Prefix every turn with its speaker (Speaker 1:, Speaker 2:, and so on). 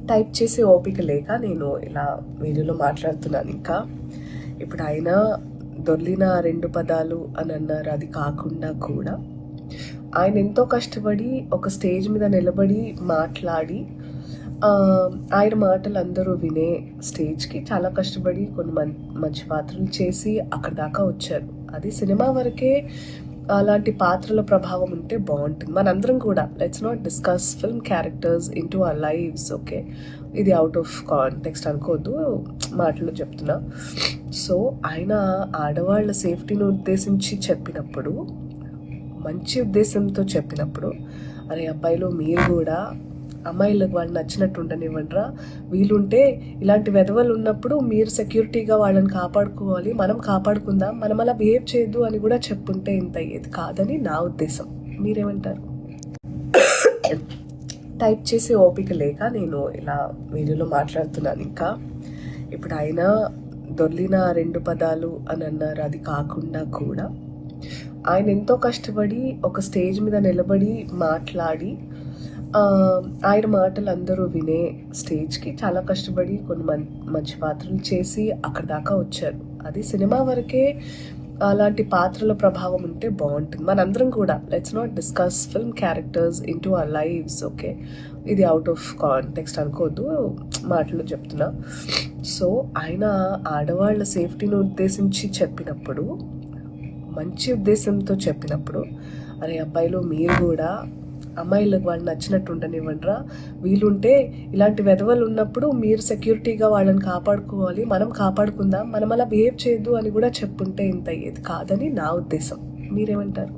Speaker 1: Type చేసే ఓపిక లేక నేను ఇలా వీడియోలో మాట్లాడుతున్నాను. ఇంకా ఇప్పుడు ఆయన దొర్లిన 2 పదాలు అని అన్నారు. అది కాకుండా కూడా ఆయన ఎంతో కష్టపడి ఒక స్టేజ్ మీద నిలబడి మాట్లాడి ఆయన మాటలు అందరూ వినే స్టేజ్కి చాలా కష్టపడి కొన్ని మంచి పాత్రలు చేసి అక్కడ దాకా వచ్చారు. అది సినిమా వరకే అలాంటి పాత్రల ప్రభావం ఉంటే బాగుంటుంది. మనందరం కూడా let's not discuss film characters in to our lives. Okay, ఇది అవుట్ ఆఫ్ కాంటెక్స్ట్ అనుకోవద్దు, మాటలు చెప్తున్నా. సో ఆయన ఆడవాళ్ళ సేఫ్టీని ఉద్దేశించి చెప్పినప్పుడు, మంచి ఉద్దేశంతో చెప్పినప్పుడు, అరే అబ్బాయిలు మీరు కూడా అమ్మాయిలకు వాళ్ళు నచ్చినట్టు ఉండనివ్వండిరా, వీలుంటే ఇలాంటి వెధవలు ఉన్నప్పుడు మీరు సెక్యూరిటీగా వాళ్ళని కాపాడుకోవాలి, మనం కాపాడుకుందాం, మనం అలా బిహేవ్ చేయొద్దు అని కూడా చెప్పుంటే ఇంత అయ్యేది కాదని నా ఉద్దేశం. మీరేమంటారు? టైప్ చేసే ఓపిక లేక నేను ఇలా వీడియోలో మాట్లాడుతున్నాను. ఇంకా ఇప్పుడు ఆయన దొర్లిన 2 పదాలు అని అన్నారు. అది కాకుండా కూడా ఆయన ఎంతో కష్టపడి ఒక స్టేజ్ మీద నిలబడి మాట్లాడి ఆయన మాటలు అందరూ వినే స్టేజ్కి చాలా కష్టపడి కొన్ని మంచి పాత్రలు చేసి అక్కడ దాకా వచ్చారు. అది సినిమా వరకే అలాంటి పాత్రల ప్రభావం ఉంటే బాగుంటుంది. మనందరం కూడా let's not discuss film characters in to our lives. Okay, ఇది అవుట్ ఆఫ్ కాంటెక్స్ట్ అనుకోవద్దు, మాటలు చెప్తున్నా. సో ఆయన ఆడవాళ్ళ సేఫ్టీని ఉద్దేశించి చెప్పినప్పుడు, మంచి ఉద్దేశంతో చెప్పినప్పుడు, అరే అబ్బాయిలు మీరు కూడా అమ్మాయిలకు వాళ్ళు నచ్చినట్టు ఉండనివ్వండిరా, వీలుంటే ఇలాంటి వెధవలు ఉన్నప్పుడు మీరు సెక్యూరిటీగా వాళ్ళని కాపాడుకోవాలి, మనం కాపాడుకుందాం, మనం అలా బిహేవ్ చేయొద్దు అని కూడా చెప్పుంటే ఇంత అయ్యేది కాదని నా ఉద్దేశం. మీరేమంటారు?